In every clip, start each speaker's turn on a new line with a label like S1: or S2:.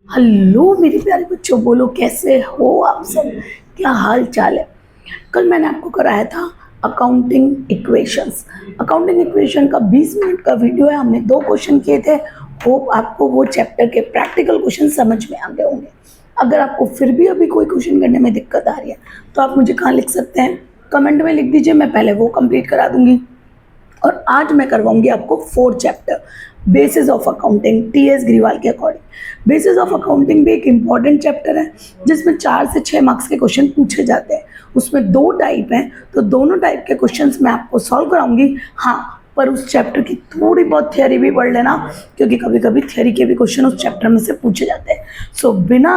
S1: Hello मेरे प्यारे बच्चों, बोलो कैसे हो आप सब, क्या हाल चाल है। कल मैंने आपको कराया था अकाउंटिंग इक्वेशंस। अकाउंटिंग इक्वेशन का 20 मिनट का वीडियो है, हमने 2 क्वेश्चन किए थे। होप आपको वो चैप्टर के प्रैक्टिकल क्वेश्चन समझ में आ गए होंगे। अगर आपको फिर भी अभी कोई क्वेश्चन करने में दिक्कत आ रही है तो आप मुझे कहाँ लिख सकते हैं, कमेंट में लिख दीजिए, मैं पहले वो कंप्लीट करा दूंगी। और आज मैं करवाऊंगी आपको 4 chapter basis of accounting, TS Grewal के अकॉर्डिंग। बेसिस ऑफ अकाउंटिंग भी एक इम्पॉर्टेंट चैप्टर है जिसमें 4 से 6 मार्क्स के क्वेश्चन पूछे जाते हैं। उसमें 2 टाइप हैं, तो दोनों टाइप के क्वेश्चंस मैं आपको सॉल्व कराऊंगी। हाँ, पर उस चैप्टर की थोड़ी बहुत थियोरी भी पढ़ लेना, क्योंकि कभी कभी थियोरी के भी क्वेश्चन उस चैप्टर में से पूछे जाते हैं। सो बिना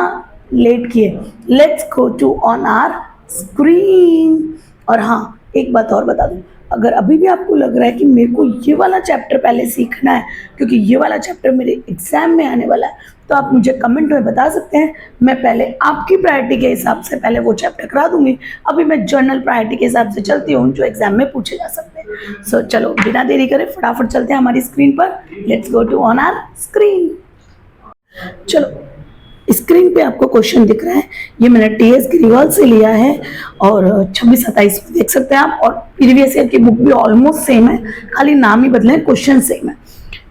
S1: लेट किए let's go to on our screen. और हाँ, एक बात और बता दूं, अगर अभी भी आपको लग रहा है कि मेरे को ये वाला चैप्टर पहले सीखना है क्योंकि ये वाला चैप्टर मेरे एग्जाम में आने वाला है, तो आप मुझे कमेंट में बता सकते हैं। मैं पहले आपकी प्रायोरिटी के हिसाब से पहले वो चैप्टर करा दूंगी। अभी मैं जनरल प्रायोरिटी के हिसाब से चलती हूँ जो एग्जाम में पूछे जा सकते हैं। सो चलो बिना देरी करे फटाफट चलते हैं हमारी स्क्रीन पर। Let's go to on our screen. चलो, स्क्रीन पे आपको क्वेश्चन दिख रहा है, ये मैंने टीएस ग्रीवाल से लिया है और 26-27 में देख सकते हैं आप। और प्रीवियस ईयर की बुक भी ऑलमोस्ट सेम है, खाली नाम ही बदले, क्वेश्चन सेम है।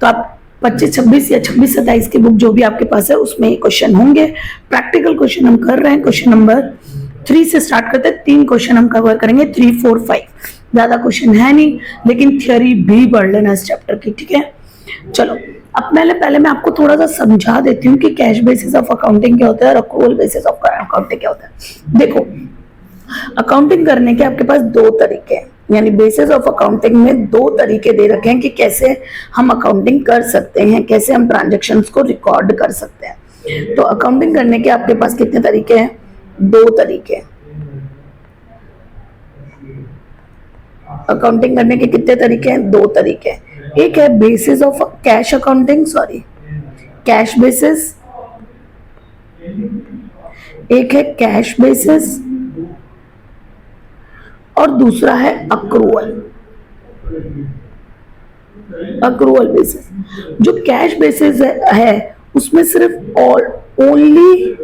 S1: तो आप 25-26 या 26-27 की बुक जो भी आपके पास है उसमें ये क्वेश्चन होंगे। प्रैक्टिकल क्वेश्चन हम कर रहे हैं, क्वेश्चन नंबर 3 से स्टार्ट करते हैं। 3 क्वेश्चन हम कवर करेंगे, 3, 4, 5। ज्यादा क्वेश्चन है नहीं, लेकिन थियोरी भी पढ़ लेना इस चैप्टर की, ठीक है। चलो, अब पहले मैं आपको थोड़ा सा समझा देती हूँ कि कैश बेसिस ऑफ अकाउंटिंग क्या होता है और अक्रूवल बेसिस ऑफ अकाउंटिंग क्या होता है। देखो, अकाउंटिंग करने के आपके पास 2 तरीके हैं, यानी बेसिस ऑफ अकाउंटिंग में 2 तरीके दे रखे हैं कि कैसे हम अकाउंटिंग कर सकते हैं, कैसे हम ट्रांजेक्शन्स को रिकॉर्ड कर सकते हैं। तो अकाउंटिंग करने के आपके पास कितने तरीके हैं? 2 तरीके। अकाउंटिंग करने के कितने तरीके हैं? 2 तरीके। एक है basis of cash accounting, sorry cash basis. एक है कैश बेसिस और दूसरा है अक्रूवल। अक्रूवल बेसिस, जो कैश बेसिस है उसमें सिर्फ और only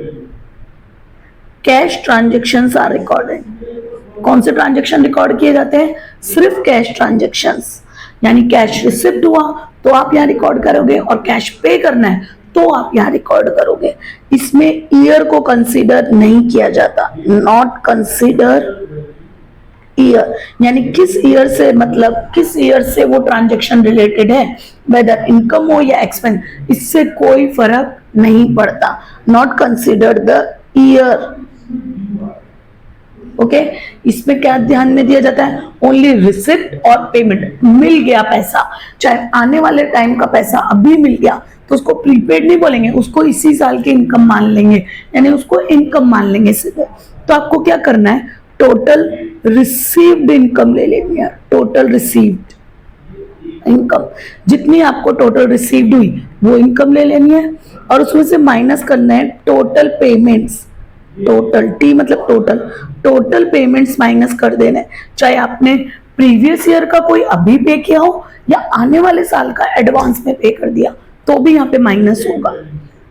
S1: cash transactions are recorded. कौन से ट्रांजेक्शन रिकॉर्ड किए जाते हैं? सिर्फ कैश ट्रांजेक्शन्स, यानी कैश रिसिप्ट हुआ तो आप यहाँ रिकॉर्ड करोगे और कैश पे करना है तो आप यहाँ रिकॉर्ड करोगे। इसमें ईयर को कंसीडर नहीं किया जाता, नॉट कंसीडर ईयर, यानी किस ईयर से, मतलब किस ईयर से वो ट्रांजेक्शन रिलेटेड है, वेदर इनकम हो या एक्सपेंस, इससे कोई फर्क नहीं पड़ता। Not consider the year. Okay, इसमें क्या ध्यान में दिया जाता है? ओनली रिसिप्ट और पेमेंट। मिल गया पैसा, चाहे आने वाले टाइम का पैसा अभी मिल गया तो उसको प्रीपेड नहीं बोलेंगे, उसको इसी साल की इनकम मान लेंगे, यानी उसको इनकम मान लेंगे सीधे। तो आपको क्या करना है? टोटल रिसीव्ड इनकम ले लेनी है। टोटल रिसीव्ड इनकम, जितनी आपको टोटल रिसीव्ड हुई वो इनकम ले लेनी है और उसमें से माइनस करना है टोटल पेमेंट्स। टोटल, टी मतलब टोटल, टोटल पेमेंट्स माइनस कर देने, चाहे आपने प्रीवियस ईयर का कोई अभी पे किया हो या आने वाले साल का एडवांस में पे कर दिया तो भी यहाँ पे माइनस होगा।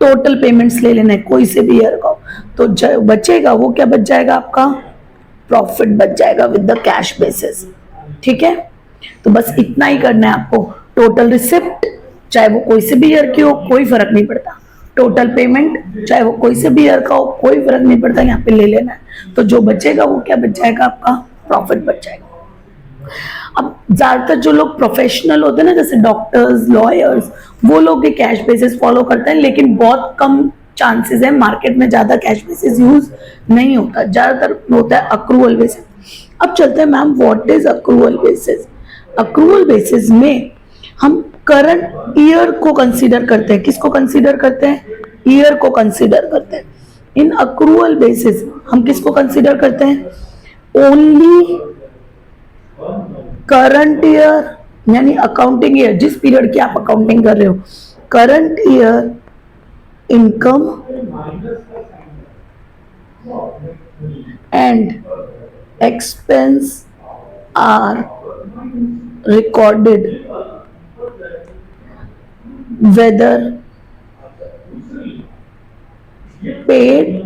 S1: टोटल पेमेंट्स ले लेना है, कोई से भी ईयर का हो, तो जो बचेगा वो क्या बच जाएगा? आपका प्रॉफिट बच जाएगा विद द कैश बेसिस, ठीक है। तो बस इतना ही करना है आपको। टोटल रिसिप्ट, चाहे वो कोई से भी ईयर की हो, कोई फर्क नहीं पड़ता। टोटल पेमेंट, चाहे वो कोई से भी ईयर का हो, कोई फर्क नहीं पड़ता, यहाँ पे ले लेना है। तो जो बचेगा वो क्या बच जाएगा? आपका प्रॉफिट बच जाएगा। अब ज्यादातर जो लोग प्रोफेशनल होते हैं ना, जैसे डॉक्टर्स, लॉयर्स, वो लोग ये कैश बेसिस फॉलो करते हैं, लेकिन बहुत कम चांसेस है, मार्केट में ज्यादा कैश बेसिस यूज नहीं होता, ज्यादातर होता है अक्रूवल बेसिस। अब चलते हैं ma'am, what is accrual basis? Accrual basis में हम करंट ईयर को कंसीडर करते हैं। किसको कंसीडर करते हैं? ईयर को कंसीडर करते हैं। इन अक्रूवल बेसिस हम किसको कंसीडर करते हैं? ओनली करंट ईयर, यानी अकाउंटिंग ईयर, जिस पीरियड की आप अकाउंटिंग कर रहे हो, current year income and expense are recorded whether paid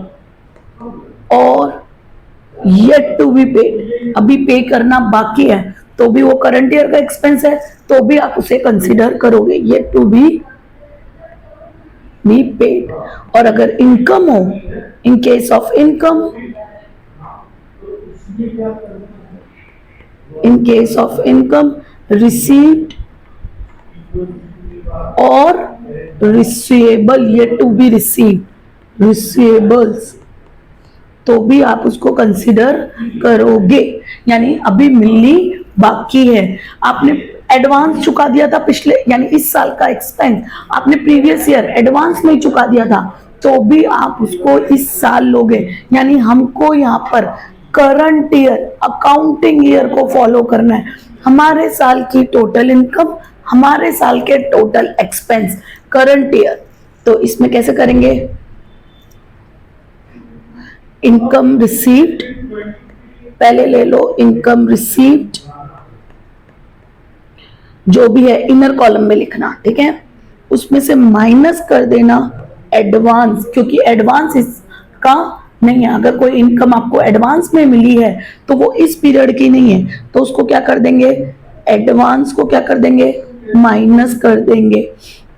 S1: or yet to be paid, अभी पे करना बाकी है तो भी वो करंट ईयर का एक्सपेंस है, तो भी आप उसे कंसीडर करोगे, येट टू बी पेड। और अगर इनकम हो, in case of income, in case of income received और receivable, yet to be received, receivables, तो भी आप उसको कंसिडर करोगे, यानी अभी मिलनी बाकी है। आपने एडवांस चुका दिया था पिछले, यानी इस साल का एक्सपेंस आपने प्रीवियस ईयर एडवांस में चुका दिया था, तो भी आप उसको इस साल लोगे। यानी हमको यहाँ पर करंट ईयर, अकाउंटिंग ईयर को फॉलो करना है। हमारे साल की टोटल इनकम, हमारे साल के टोटल एक्सपेंस, करंट ईयर। तो इसमें कैसे करेंगे? इनकम रिसीव्ड, पहले ले लो इनकम रिसीव्ड, जो भी है इनर कॉलम में लिखना, ठीक है। उसमें से माइनस कर देना एडवांस, क्योंकि एडवांस इसका नहीं है। अगर कोई इनकम आपको एडवांस में मिली है तो वो इस पीरियड की नहीं है, तो उसको क्या कर देंगे? एडवांस को क्या कर देंगे? माइनस कर देंगे।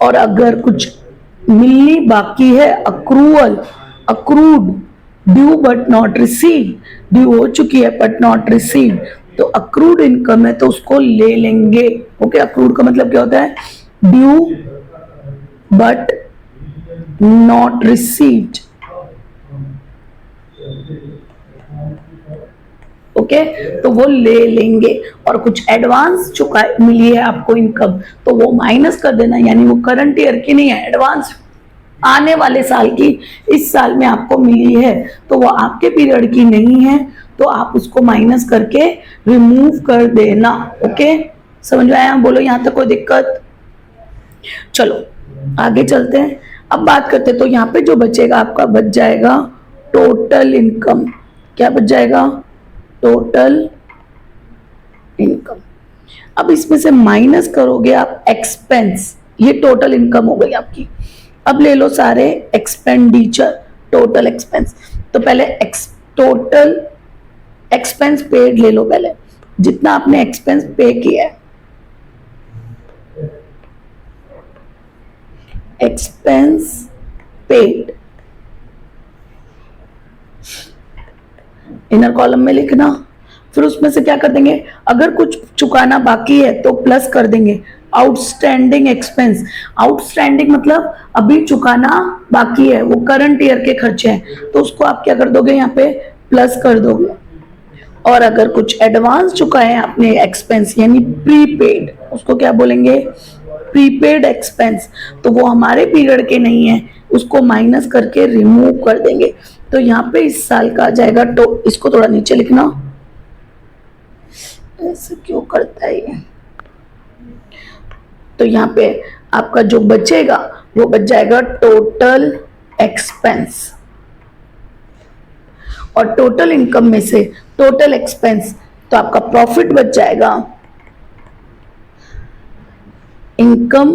S1: और अगर कुछ मिलनी बाकी है, accrual, accrued, due but not receive, due हो चुकी है बट नॉट रिसीव, तो अक्रूड इनकम है तो उसको ले लेंगे। ओके, अक्रूड का मतलब क्या होता है? Due but not received. Okay, तो वो ले लेंगे। और कुछ एडवांस चुका मिली है आपको इनकम, तो वो माइनस कर देना, यानी वो करंट ईयर की नहीं है, एडवांस आने वाले साल की, इस साल में आपको मिली है, तो वो आपके पीरियड की नहीं है, तो आप उसको माइनस करके रिमूव कर देना। ओके, समझ में आया? बोलो यहाँ तक कोई दिक्कत? चलो आगे चलते हैं। अब बात करते हैं, तो यहाँ पे जो बचेगा आपका, बच जाएगा टोटल इनकम। क्या बच जाएगा? Total income. अब इसमें से माइनस करोगे आप एक्सपेंस, ये टोटल इनकम हो गई आपकी। अब ले लो सारे एक्सपेंडिचर, टोटल एक्सपेंस। तो पहले टोटल एक्सपेंस पेड ले लो, पहले जितना आपने एक्सपेंस पे किया है, एक्सपेंस पेड, इनर कॉलम में लिखना। फिर उसमें से क्या कर देंगे? अगर कुछ चुकाना बाकी है तो प्लस कर देंगे आउटस्टैंडिंग एक्सपेंस। आउटस्टैंडिंग मतलब अभी चुकाना बाकी है, वो करंट ईयर के खर्चे हैं, तो उसको आप क्या कर दोगे? यहाँ पे प्लस कर दोगे। और अगर कुछ एडवांस चुकाए आपने एक्सपेंस, यानी प्रीपेड, उसको क्या बोलेंगे? प्रीपेड एक्सपेंस, तो वो हमारे पीरियड के नहीं है, उसको माइनस करके रिमूव कर देंगे। तो यहाँ पे इस साल का आ जाएगा, तो इसको थोड़ा नीचे लिखना, ऐसे क्यों करता है ये? तो यहाँ पे आपका जो बचेगा वो बच जाएगा टोटल एक्सपेंस। और टोटल इनकम में से टोटल एक्सपेंस, तो आपका प्रॉफिट बच जाएगा इनकम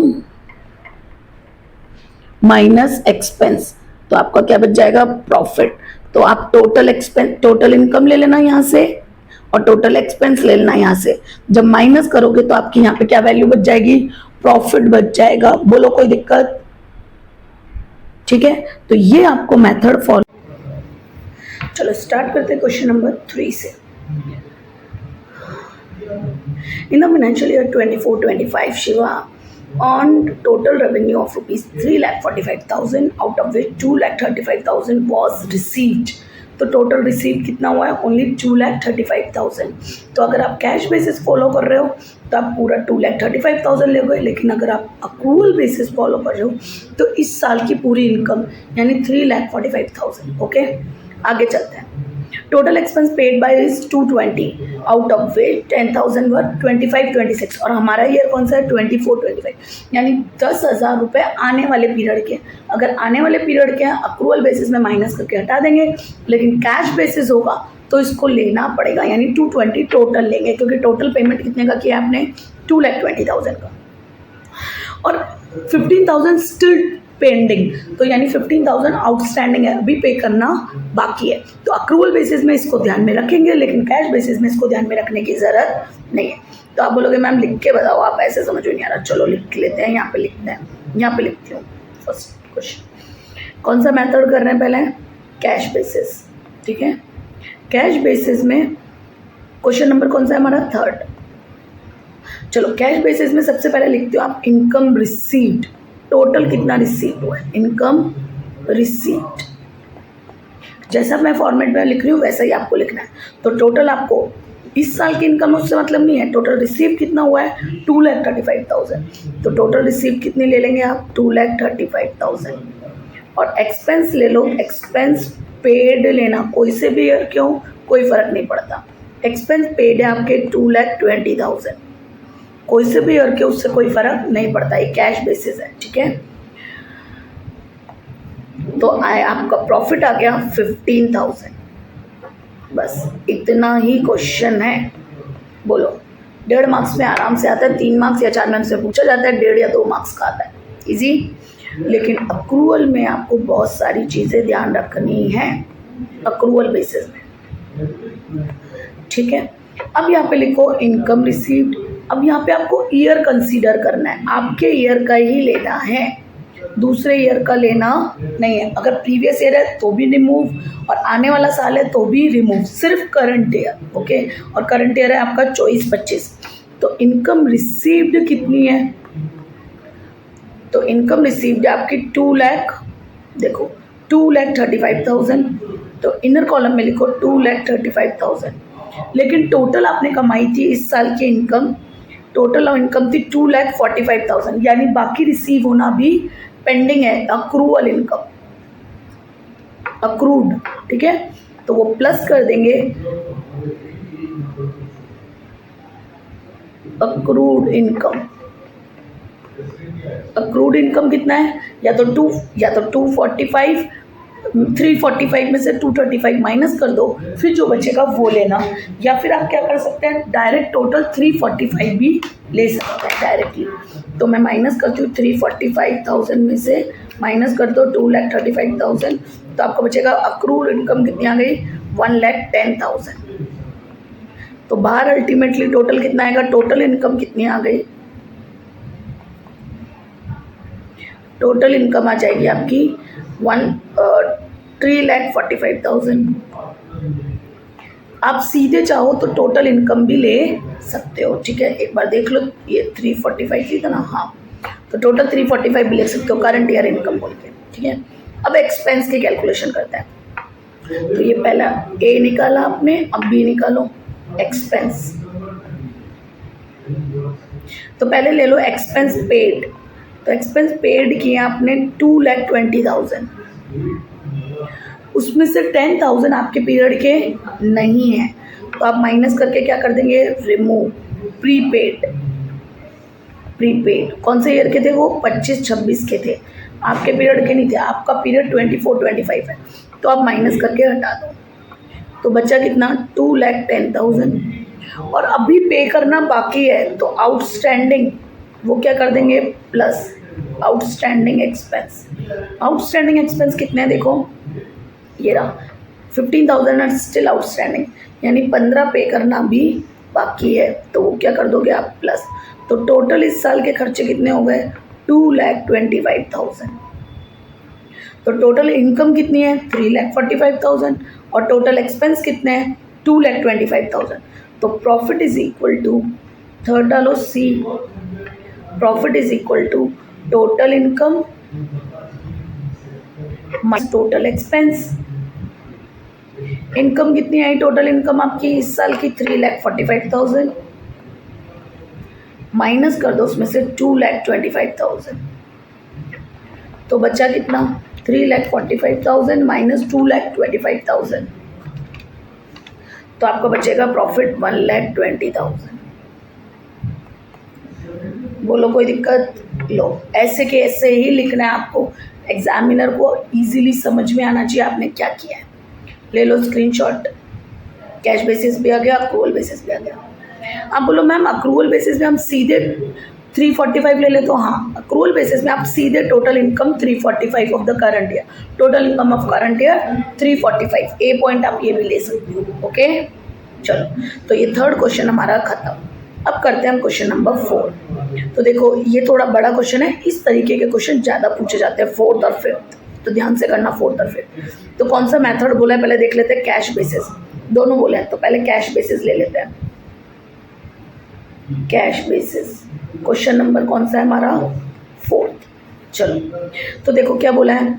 S1: माइनस एक्सपेंस, तो आपका क्या बच जाएगा? प्रॉफिट। तो आप टोटल एक्सपेंस, टोटल इनकम ले लेना यहाँ से और टोटल एक्सपेंस ले लेना यहाँ से। जब माइनस करोगे तो आपकी यहाँ पे क्या वैल्यू बच जाएगी? प्रॉफिट बच जाएगा। बोलो कोई दिक्कत? ठीक है, तो ये आपको मेथड फॉलो। चलो स्टार्ट करते हैं क्वेश्चन नंबर 3 से। In the financial year 24-25 Shiva earned total revenue of rupees 3,45,000, out of which 2,35,000 was received. तो टोटल रिसीव कितना हुआ है? ओनली 2,35,000। तो अगर आप कैश बेसिस फॉलो कर रहे हो तो आप पूरा 2,35,000 लोगे, लेकिन अगर आप अक्रूवल बेसिस फॉलो कर रहे हो तो इस साल की पूरी इनकम यानी 3,45,000। ओके, आगे चलते हैं। Total expense paid by is 220, out of which 10,000 वर 25-26, और हमारा ईयर कौन सा है? 24-25, यानी 10,000 रुपये आने वाले पीरियड के। अगर आने वाले पीरियड के हैं, अक्रूवल बेसिस में माइनस करके हटा देंगे, लेकिन कैश बेसिस होगा तो इसको लेना पड़ेगा, यानी 220 टोटल लेंगे, क्योंकि टोटल पेमेंट कितने का किया आपने? 2,20,000 का। और 15,000 स्टिल पेंडिंग, तो यानी 15,000 आउटस्टैंडिंग है, अभी पे करना बाकी है। तो अक्रूवल बेसिस में इसको ध्यान में रखेंगे, लेकिन कैश बेसिस में इसको ध्यान में रखने की ज़रूरत नहीं है। तो आप बोलोगे मैम लिख के बताओ, आप ऐसे समझ में नहीं आ रहा, चलो लिख लेते हैं, यहाँ पे लिखते हैं, यहाँ पे लिखती हूँ। फर्स्ट क्वेश्चन कौन सा मेथड कर रहे हैं, पहले कैश बेसिस, ठीक है। कैश बेसिस में क्वेश्चन नंबर कौन सा है हमारा, थर्ड। चलो कैश बेसिस में सबसे पहले लिखते हो आप इनकम रिसीव्ड, टोटल कितना रिसीव हुआ है, इनकम रिसीव्ड। जैसा मैं फॉर्मेट में लिख रही हूँ वैसा ही आपको लिखना है। तो टोटल आपको इस साल की इनकम उससे मतलब नहीं है, टोटल रिसीव कितना हुआ है 2,35,000। तो टोटल रिसीव कितनी ले लेंगे आप, 2,35,000। और एक्सपेंस ले लो, एक्सपेंस पेड लेना, कोई से भी ईयर क्यों, कोई फ़र्क नहीं पड़ता। एक्सपेंस पेड है आपके 2,20,000, कोई से भी ईयर के, उससे कोई फ़र्क नहीं पड़ता, ये कैश बेसिस है, ठीक है। तो आए आपका प्रॉफिट आ गया 15,000। बस इतना ही क्वेश्चन है। बोलो 1.5 मार्क्स में आराम से आता है, 3 मार्क्स या 4 मार्क्स से पूछा जाता है, 1.5 या 2 मार्क्स का आता है, इजी। लेकिन अक्रूवल में आपको बहुत सारी चीज़ें ध्यान रखनी है, अक्रूवल बेसिस में, ठीक है। अब यहाँ पे लिखो इनकम रिसीव्ड। अब यहाँ पे आपको ईयर कंसीडर करना है, आपके ईयर का ही लेना है, दूसरे ईयर का लेना नहीं है। अगर प्रीवियस ईयर है तो भी रिमूव, और आने वाला साल है तो भी रिमूव, सिर्फ करंट ईयर, ओके। और करंट ईयर है आपका 24-25। तो इनकम रिसीव्ड कितनी है, तो इनकम रिसीव्ड आपकी 2 लाख, देखो 2,35,000। तो इनर कॉलम में लिखो 2,35,000। लेकिन टोटल आपने कमाई थी इस साल की इनकम, टोटल इनकम थी 2,45,000, यानी बाकी रिसीव होना भी पेंडिंग है, अक्रूवल इनकम, अक्रूड, ठीक है। तो वो प्लस कर देंगे, अक्रूड इनकम। अक्रूड इनकम कितना है, या तो 245, 345 में से 235 माइनस कर दो, फिर जो बचेगा वो लेना। या फिर आप क्या कर सकते हैं, डायरेक्ट टोटल 345 भी ले सकते हैं डायरेक्टली। तो मैं माइनस करती हूँ, 345,000 में से माइनस कर दो 2,35,000, तो आपको बचेगा अक्रूड इनकम कितनी आ गई, 1,10,000। तो बाहर अल्टीमेटली टोटल कितना आएगा, टोटल इनकम कितनी आ गई, टोटल इनकम आ जाएगी आपकी 3,45,000। आप सीधे चाहो तो टोटल इनकम भी ले सकते हो, ठीक है। एक बार देख लो, ये 345 ही था ना, हाँ, तो टोटल 345 भी ले सकते हो करंट ईयर इनकम बोल के, ठीक है। अब एक्सपेंस की कैलकुलेशन करते हैं। तो ये पहला ए निकाला आपने, अब बी निकालो एक्सपेंस। तो पहले ले लो एक्सपेंस पेड। तो एक्सपेंस पेड किया आपने 2,20,000, उसमें से 10,000 आपके पीरियड के नहीं है, तो आप माइनस करके क्या कर देंगे, रिमूव। प्रीपेड, प्रीपेड कौन से ईयर के थे, वो 25-26 के थे, आपके पीरियड के नहीं थे, आपका पीरियड 24-25 है, तो आप माइनस करके हटा दो। तो बचा कितना, 2,10,000। और अभी पे करना बाकी है, तो आउटस्टैंडिंग वो क्या कर देंगे, plus outstanding expense. Outstanding expense कितने हैं, देखो ये रहा 15,000 आर स्टिल आउटस्टैंडिंग, यानी 15 पे करना भी बाकी है, तो वो क्या कर दोगे आप, प्लस। तो टोटल इस साल के खर्चे कितने हो गए, 2,25,000। तो टोटल इनकम कितनी है, 3,45,000, और टोटल एक्सपेंस कितने हैं, 2,25,000। तो profit is equal to, third डालो सी, profit is equal to total income minus total expense. Income कितनी आई, टोटल इनकम आपकी इस साल की 3,45,000, माइनस कर दो उसमें से 2,25,000, तो बचा कितना, 3,45,000 माइनस 2,25,000, तो आपको बचेगा प्रॉफिट 1,20,000। बोलो कोई दिक्कत, लो ऐसे के ऐसे ही लिखना है आपको, एग्जामिनर को इजीली समझ में आना चाहिए आपने क्या किया है। ले लो स्क्रीनशॉट, कैश बेसिस भी आ गया, अक्रूवल बेसिस भी आ गया। आप बोलो मैम अक्रूवल बेसिस में हम सीधे 345 ले ले, तो हाँ अक्रूवल बेसिस में आप सीधे total income 345 of the current year, total income of current year 345, A point आप ये भी ले सकते हो। ओके चलो, तो ये थर्ड क्वेश्चन हमारा खत्म। अब करते हैं हम क्वेश्चन नंबर 4। तो देखो ये थोड़ा बड़ा क्वेश्चन है, इस तरीके के क्वेश्चन ज़्यादा पूछे जाते हैं, फोर्थ और फिफ्थ, तो ध्यान से करना फोर्थ और फिफ्थ। तो कौन सा मेथड बोला है पहले देख लेते हैं, कैश बेसिस, दोनों बोले हैं, तो पहले कैश बेसिस ले लेते हैं। कैश बेसिस क्वेश्चन नंबर कौन सा है हमारा, फोर्थ। चलो तो देखो क्या बोला है,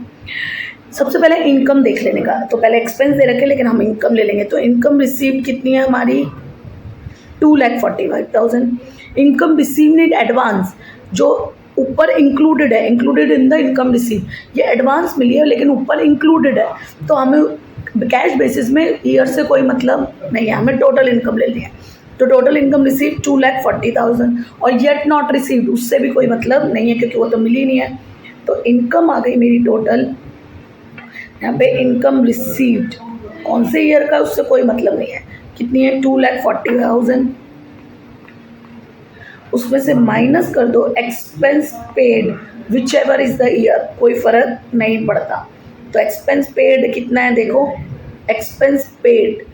S1: सबसे पहले इनकम देख लेने का। तो पहले एक्सपेंस दे रखे, लेकिन हम इनकम ले लेंगे। तो इनकम रिसीव्ड कितनी है हमारी, 2,45,000। इनकम रिसीव्ड इन एडवांस, जो ऊपर इंक्लूडेड है, included in the income receive, ये एडवांस मिली है लेकिन ऊपर इंक्लूडेड है, तो हमें कैश बेसिस में ईयर से कोई मतलब नहीं है, हमें टोटल इनकम लेनी है। तो टोटल इनकम रिसीव 2,40,000, और येट नॉट रिसीव्ड उससे भी कोई मतलब नहीं है क्योंकि वो तो मिली नहीं है। तो इनकम आ गई मेरी टोटल, यहाँ पे इनकम रिसीव्ड कौन से ईयर का उससे कोई मतलब नहीं है, कितनी है 2,40,000, उसमें से माइनस कर दो expense paid which ever is the year, कोई फर्क नहीं पड़ता। तो एक्सपेंस पेड कितना है देखो, एक्सपेंस पेड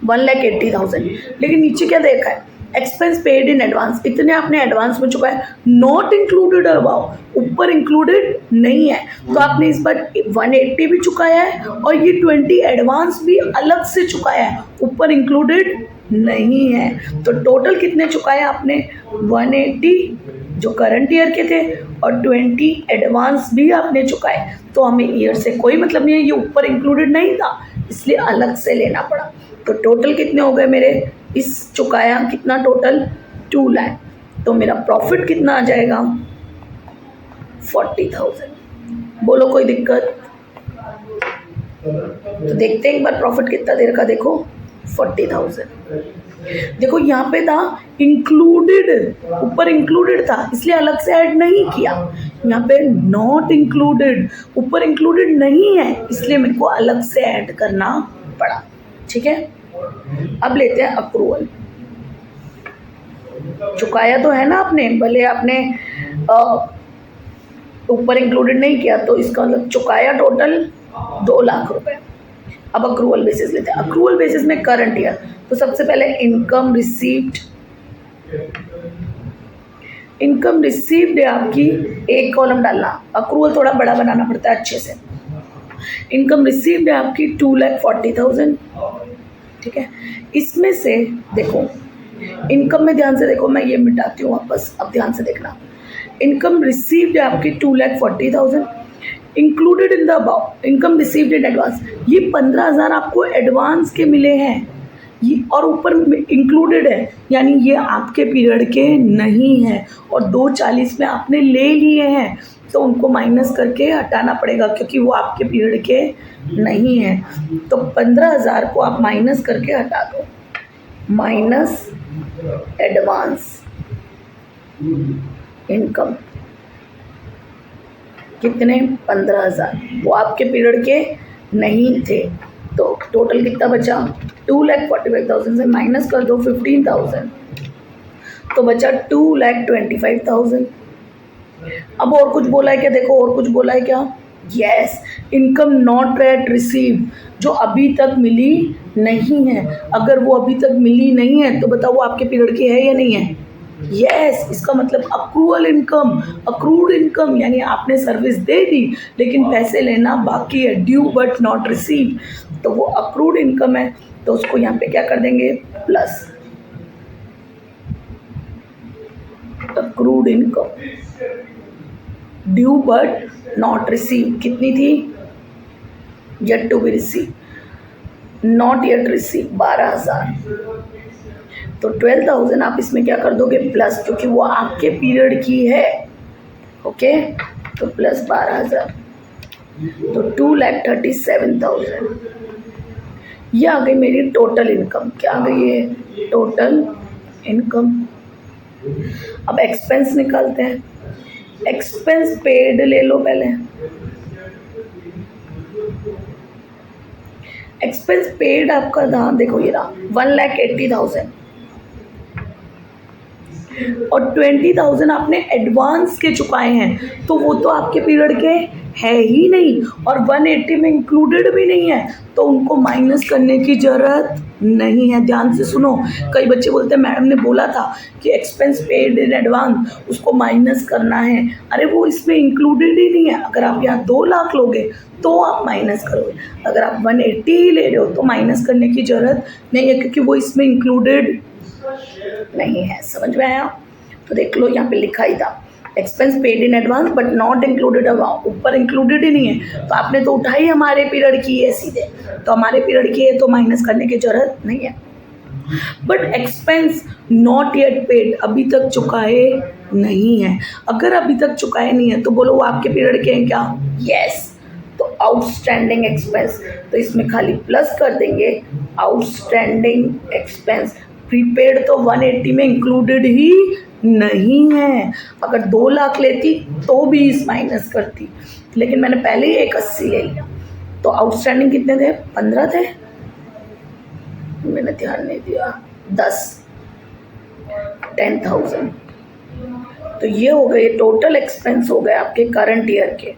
S1: 1,80,000, लेकिन नीचे क्या देखा है, एक्सपेंस पेड इन एडवांस, इतने आपने एडवांस में चुका है, नॉट इंक्लूडेड अबाउ, ऊपर इंक्लूडेड नहीं है, तो आपने इस बार 180 भी चुकाया है और ये 20 एडवांस भी अलग से चुकाया है, ऊपर इंक्लूडेड नहीं है। तो टोटल कितने चुकाए आपने, 180 जो करंट ईयर के थे और 20 एडवांस भी आपने चुकाए। तो हमें ईयर से कोई मतलब नहीं है, ये ऊपर इंक्लूडेड नहीं था इसलिए अलग से लेना पड़ा। तो टोटल कितने हो गए मेरे, इस चुकाया कितना टोटल 2 लाख, तो मेरा प्रॉफिट कितना आ जाएगा 40,000। बोलो कोई दिक्कत, तो देखते हैं एक बार प्रॉफिट कितना देर का, देखो 40,000। देखो यहाँ पे था इंक्लूडेड, ऊपर इंक्लूडेड था इसलिए अलग से ऐड नहीं किया, यहाँ पे नॉट इंक्लूडेड, ऊपर इंक्लूडेड नहीं है इसलिए मेरे को अलग से ऐड करना पड़ा। ठीक है, अब लेते हैं अप्रूवल। चुकाया तो है ना आपने, भले आपने ऊपर इंक्लूडेड नहीं किया, तो इसका मतलब चुकाया टोटल 2 लाख रुपए। अब अक्रूवल बेसिस लेते हैं। अक्रूवल बेसिस में करंट ईयर, तो सबसे पहले इनकम रिसीव्ड, इनकम रिसीव्ड है आपकी, एक कॉलम डालना, अक्रूवल थोड़ा बड़ा बनाना पड़ता है अच्छे से। इनकम रिसीव्ड है आपकी 2,40,000। ठीक है, इसमें से देखो इनकम में ध्यान से देखो, मैं ये मिटाती हूँ वापस, अब ध्यान से देखना। इनकम रिसीव्ड है आपकी 2,40,000, included in the above income received in advance, ये 15,000 आपको एडवांस के मिले हैं, ये और ऊपर इंक्लूडेड है, यानी ये आपके पीरियड के नहीं है, और 240 में आपने ले लिए हैं तो उनको माइनस करके हटाना पड़ेगा क्योंकि वो आपके पीरियड के नहीं है। तो 15,000 को आप माइनस करके हटा दो, माइनस एडवांस इनकम, कितने 15,000, वो आपके पीरियड के नहीं थे। तो टोटल कितना बचा, 2,45,000 से माइनस कर दो 15,000, तो बचा 2,25,000। अब और कुछ बोला है क्या, देखो और कुछ बोला है क्या, yes, income not yet receive, जो अभी तक मिली नहीं है। अगर वो अभी तक मिली नहीं है तो बताओ वो आपके पीरियड की है या नहीं है, यस, इसका मतलब अक्रूवल इनकम, अक्रूड इनकम, यानी आपने सर्विस दे दी लेकिन पैसे लेना बाकी है, ड्यू बट नॉट रिसीव, तो वो अक्रूड इनकम है। तो उसको यहाँ पे क्या कर देंगे, plus accrued income, due but not receive कितनी थी, yet to be receive, not yet receive 12,000, तो 12,000 आप इसमें क्या कर दोगे प्लस, क्योंकि वो आपके पीरियड की है। ओके, तो प्लस 12,000, तो 2,37,000, ये आ गई मेरी टोटल इनकम। क्या आ गई है, टोटल इनकम। अब एक्सपेंस निकालते हैं, एक्सपेंस पेड ले लो पहले, एक्सपेंस पेड आपका था, देखो ये रहा 1,80,000, और 20,000 आपने एडवांस के चुकाए हैं, तो वो तो आपके पीरियड के है ही नहीं, और 180 में इंक्लूडेड भी नहीं है, तो उनको माइनस करने की ज़रूरत नहीं है। ध्यान से सुनो, कई बच्चे बोलते हैं मैडम ने बोला था कि एक्सपेंस पेड इन एडवांस उसको माइनस करना है। अरे वो इसमें इंक्लूडेड ही नहीं है। अगर आप यहाँ 2 लाख लोगे तो आप माइनस करोगे, अगर आप 180 ही ले रहे हो तो माइनस करने की ज़रूरत नहीं है, क्योंकि वो इसमें इंक्लूडेड नहीं है। समझ में आया? तो देख लो यहाँ पे लिखा ही था expense paid in advance but not included amount, ऊपर इंक्लूडेड ही नहीं है, तो आपने तो उठाई हमारे पीरियड की है सीधे, तो हमारे पीरियड की है तो माइनस करने की जरूरत नहीं है। But expense not yet paid, अभी तक चुकाए नहीं है। अगर अभी तक चुकाए नहीं है तो बोलो वो आपके पीरियड के हैं क्या? यस। तो आउटस्टैंडिंग एक्सपेंस, तो इसमें खाली प्लस कर देंगे आउटस्टैंडिंग एक्सपेंस। प्रीपेड तो 180 में इंक्लूडेड ही नहीं है। अगर 2 लाख लेती तो भी इस माइनस करती, लेकिन मैंने पहले ही 180 ले लिया। तो आउटस्टैंडिंग कितने थे? 15 थे, मैंने ध्यान नहीं दिया। 10,000। तो ये हो गए टोटल एक्सपेंस, हो गए आपके करंट ईयर के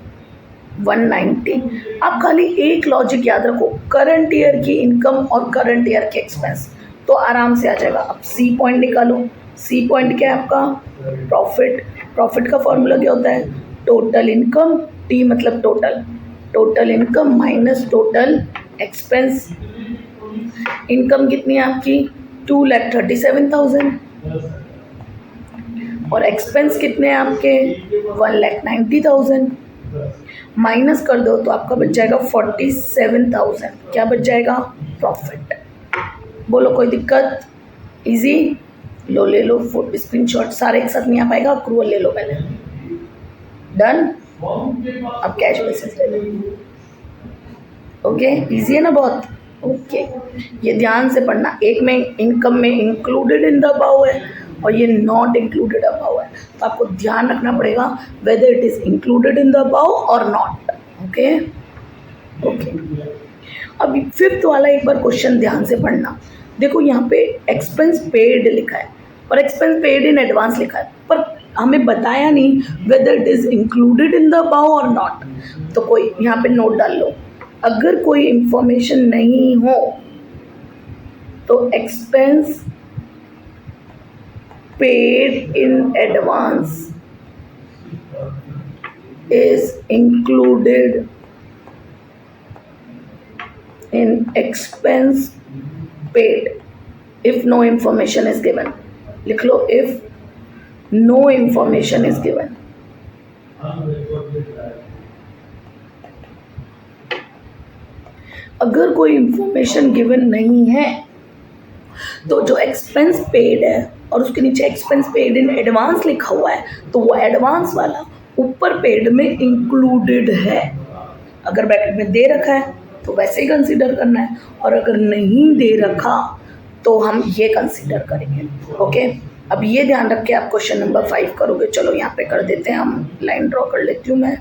S1: 190। आप खाली एक लॉजिक याद रखो, करंट ईयर की इनकम और करंट ईयर के एक्सपेंस, तो आराम से आ जाएगा। अब सी पॉइंट निकालो। सी पॉइंट क्या है आपका? प्रॉफिट। प्रॉफिट का फॉर्मूला क्या होता है? टोटल इनकम, टी मतलब total, total income minus total expense. Income कितनी है आपकी? 2,37,000, और एक्सपेंस कितने हैं आपके? 1,90,000। माइनस कर दो तो आपका बच जाएगा 47,000। क्या बच जाएगा? प्रॉफिट। बोलो कोई दिक्कत? इजी? लो ले लो स्क्रीनशॉट, सारे एक साथ नहीं आ पाएगा, अक्रूवल ले लो पहले। डन? अब कैश बेसिस ले लो। ओके, इजी है ना बहुत? ओके, ये ध्यान से पढ़ना। एक में इनकम में इंक्लूडेड इन द अबाव है और ये नॉट इंक्लूडेड अबाव है, तो आपको ध्यान रखना पड़ेगा whether it is included in the above और नॉट। ओके ओके, अभी फिफ्थ वाला एक बार क्वेश्चन ध्यान से पढ़ना। देखो यहाँ पे एक्सपेंस पेड लिखा है और एक्सपेंस पेड इन एडवांस लिखा है, पर हमें बताया नहीं whether it is included in the above और नॉट। तो कोई यहाँ पे नोट डाल लो, अगर कोई इंफॉर्मेशन नहीं हो तो expense paid in advance is included in expense paid if no information is given। लिख लो if no information is given। अगर कोई इंफॉर्मेशन गिवन नहीं है तो जो एक्सपेंस पेड है और उसके नीचे एक्सपेंस पेड इन एडवांस लिखा हुआ है, तो वो एडवांस वाला ऊपर पेड में इंक्लूडेड है। अगर ब्रैकेट में दे रखा है तो वैसे ही कंसीडर करना है, और अगर नहीं दे रखा तो हम ये कंसीडर करेंगे। ओके, अब ये ध्यान रख के आप क्वेश्चन नंबर 5 करोगे। चलो यहाँ पे कर देते हैं, हम लाइन ड्रॉ कर लेती हूँ मैं।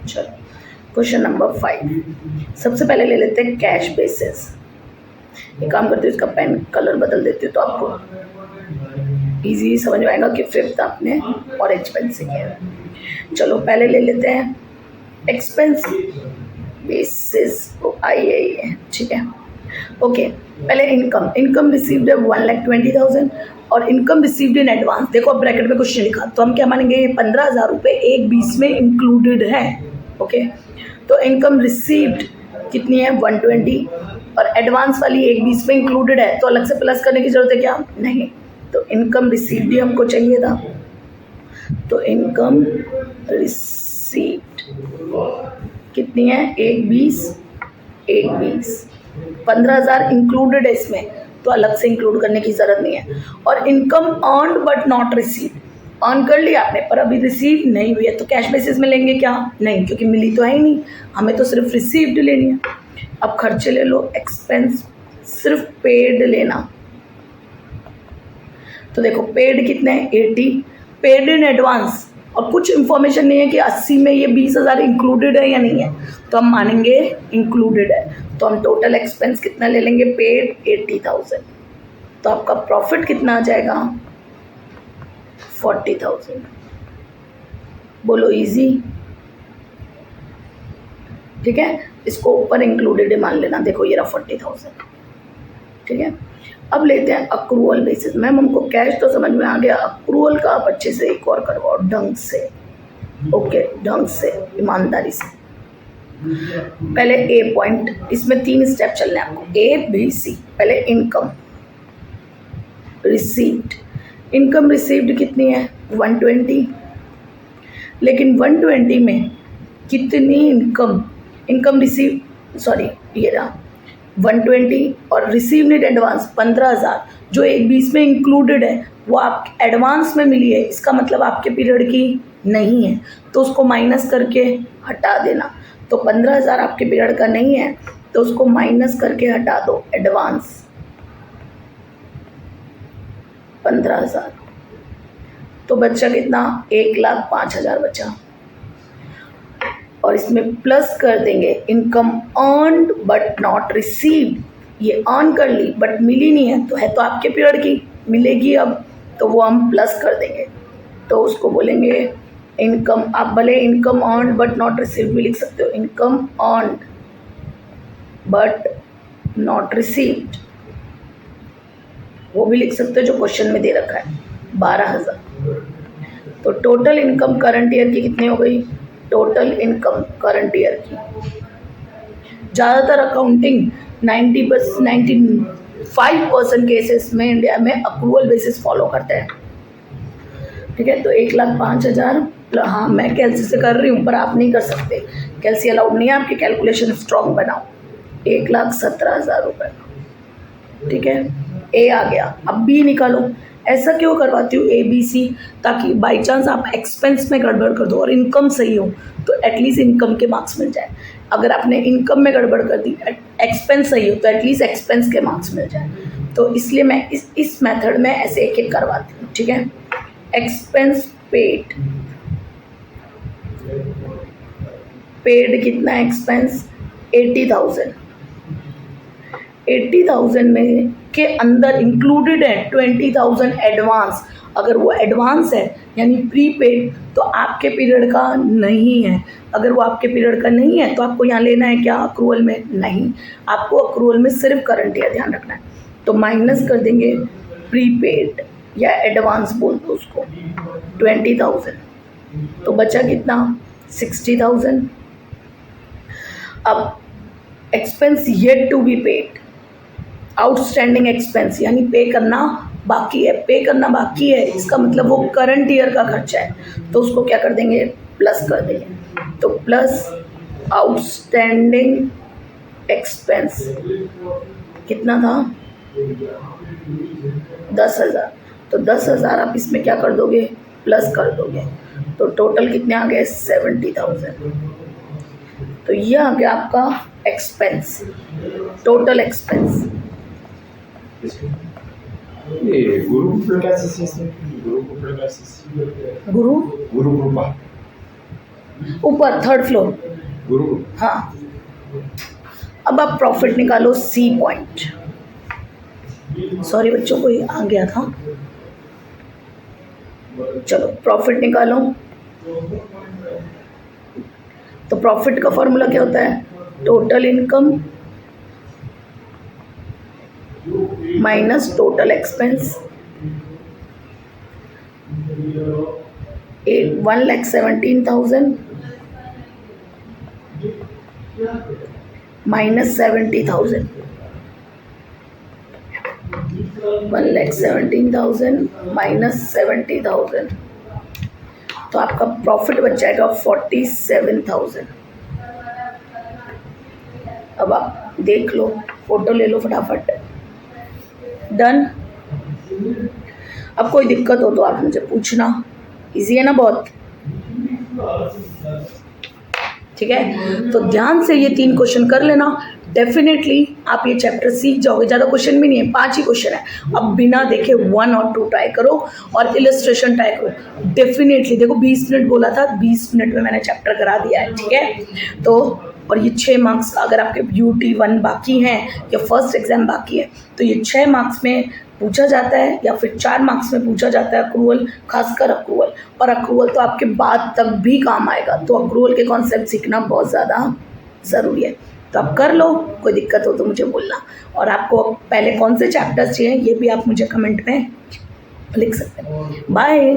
S1: चलो क्वेश्चन नंबर 5 सबसे पहले ले लेते हैं कैश बेसिस। एक काम करती हूँ, इसका पेन कलर बदल देती हूँ तो आपको इजी समझ में आएगा कि फिफ्थ आपने ऑरेंज पेन से किया। चलो पहले ले लेते हैं एक्सपेंस बेसिस, आई है, ठीक है। ओके, पहले इनकम। इनकम रिसीव्ड है 1,20,000 और इनकम रिसीव्ड इन एडवांस। देखो अब ब्रैकेट में क्वेश्चन लिखा तो हम क्या मानेंगे? ये 15,000 रुपये 1/20 में इंक्लूडेड है। ओके, तो इनकम रिसीव्ड कितनी है? 120, और एडवांस वाली 1/20 में इंक्लूडेड है, तो अलग से प्लस करने की जरूरत है क्या? नहीं। तो इनकम रिसीव्ड ही हमको चाहिए था, तो इनकम रिसीव्ड कितनी है? 1/20, 1/20। 15,000 इंक्लूडेड है इसमें, तो अलग से इंक्लूड करने की ज़रूरत नहीं है। और income earned but not received, earn कर लिया आपने पर अभी रिसीव नहीं हुई है, तो कैश बेसिस में लेंगे क्या? नहीं, क्योंकि मिली तो है ही नहीं, हमें तो सिर्फ रिसीव्ड लेनी है। अब खर्चे ले लो, एक्सपेंस सिर्फ पेड लेना। तो देखो पेड कितने हैं? 80। पेड इन एडवांस, और कुछ इन्फॉर्मेशन नहीं है कि 80 में ये 20,000 इंक्लूडेड है या नहीं है, तो हम मानेंगे इंक्लूडेड है। तो हम टोटल एक्सपेंस कितना ले लेंगे? पेड 80,000। तो आपका प्रॉफिट कितना आ जाएगा 40,000। बोलो इजी, ठीक है। इसको ऊपर इंक्लूडेड मान लेना, देखो ये रहा 40,000, ठीक है। अब लेते हैं अक्रूवल बेसिस। मैम हमको कैश तो समझ में आ गया, अक्रूवल का आप अच्छे से एक और करवाओ ढंग से, ओके, ढंग से, ईमानदारी से। पहले ए पॉइंट, इसमें 3 स्टेप चलने हैं आपको, ए बी सी। पहले इनकम रिसीव्ड, इनकम रिसीव्ड कितनी है 120, लेकिन 120 में कितनी इनकम रिसीव, सॉरी ये रहा 120 और रिसीव नीड एडवांस 15,000, जो एक 20 में इंक्लूडेड है वो आप एडवांस में मिली है, इसका मतलब आपके पीरियड की नहीं है, तो उसको माइनस करके हटा देना। तो 15,000 आपके पीरियड का नहीं है तो उसको माइनस करके हटा दो, एडवांस 15,000, तो बच्चा कितना 1,05,000 बचा। और इसमें प्लस कर देंगे income earned but not received, ये अर्न कर ली बट मिली नहीं है, तो आपके पीरियड की, मिलेगी अब, तो वो हम प्लस कर देंगे, तो उसको बोलेंगे इनकम। आप भले income earned but not received भी लिख सकते हो, income earned but not received वो भी लिख सकते हो, जो क्वेश्चन में दे रखा है 12,000। तो टोटल इनकम करंट ईयर की कितनी हो गई, टोटल इनकम करंट ईयर की। ज़्यादातर अकाउंटिंग 95% केसेस में इंडिया में अक्रूवल बेसिस फॉलो करते हैं, ठीक है। तो 1,05,000, हाँ मैं कैलसी से कर रही हूँ पर आप नहीं कर सकते, कैलसी अलाउड नहीं है, आपकी कैलकुलेशन स्ट्रॉन्ग बनाओ। 1,17,000 रुपये, ठीक है। ए आ गया, अब बी निकालो। ऐसा क्यों करवाती हूँ ए बी सी, ताकि बाई चांस आप एक्सपेंस में गड़बड़ कर दो और इनकम सही हो तो एटलीस्ट इनकम के मार्क्स मिल जाए। अगर आपने इनकम में गड़बड़ कर दी, एक्सपेंस सही हो तो एटलीस्ट एक्सपेंस के मार्क्स मिल जाए। तो इसलिए मैं इस मेथड में ऐसे एक एक करवाती हूँ, ठीक है। एक्सपेंस पेड कितना एक्सपेंस 80,000, 80,000 में के अंदर इंक्लूडेड है 20,000 एडवांस। अगर वो एडवांस है यानी प्रीपेड तो आपके पीरियड का नहीं है। अगर वो आपके पीरियड का नहीं है तो आपको यहाँ लेना है क्या, अक्रूवल में नहीं, आपको अक्रूवल में सिर्फ करंट ईयर ध्यान रखना है। तो माइनस कर देंगे प्रीपेड या एडवांस बोल दो उसको 20,000, तो बचा कितना 60,000। अब expense yet to be paid, outstanding expense यानी पे करना बाकी है, पे करना बाकी है इसका मतलब वो करंट ईयर का खर्चा है, तो उसको क्या कर देंगे प्लस कर देंगे। तो प्लस आउटस्टैंडिंग एक्सपेंस कितना था 10,000, तो 10,000 आप इसमें क्या कर दोगे प्लस कर दोगे, तो टोटल कितने आ गए 70,000। तो ये आ गया आपका एक्सपेंस, टोटल एक्सपेंस। गुरु ऊपर 3rd फ्लोर गुरु, हाँ। अब आप प्रॉफिट निकालो सी पॉइंट, सॉरी बच्चों को ये आ गया था, चलो प्रॉफिट निकालो। तो प्रॉफिट का फॉर्मूला क्या होता है, total income minus total expense, 1,17,000 minus 70,000, 1,17,000 minus 70,000, तो आपका प्रॉफिट बच जाएगा 47,000। अब आप देख लो, फोटो ले लो फटाफट, डन। अब कोई दिक्कत हो तो आप मुझे पूछना, इजी है ना बहुत, ठीक है। तो ध्यान से ये 3 क्वेश्चन कर लेना, डेफिनेटली आप ये चैप्टर सीख जाओगे। ज़्यादा क्वेश्चन भी नहीं है, 5 ही क्वेश्चन है। अब बिना देखे 1 और 2 ट्राई करो और इलस्ट्रेशन ट्राई करो। डेफिनेटली देखो 20 मिनट बोला था, 20 मिनट में मैंने चैप्टर करा दिया है, ठीक है। तो और ये 6 मार्क्स का, अगर आपके UT1 बाकी हैं या फर्स्ट एग्ज़ाम बाकी है तो ये 6 मार्क्स में पूछा जाता है या फिर 4 मार्क्स में पूछा जाता है अक्रूवल, खासकर अक्रूवल। और अक्रूवल तो आपके बाद तक भी काम आएगा, तो अक्रूवल के कॉन्सेप्ट सीखना बहुत ज़्यादा ज़रूरी है। तो आप कर लो, कोई दिक्कत हो तो मुझे बोलना। और आपको पहले कौन से चैप्टर्स चाहिए ये भी आप मुझे कमेंट में लिख सकते हैं। बाय।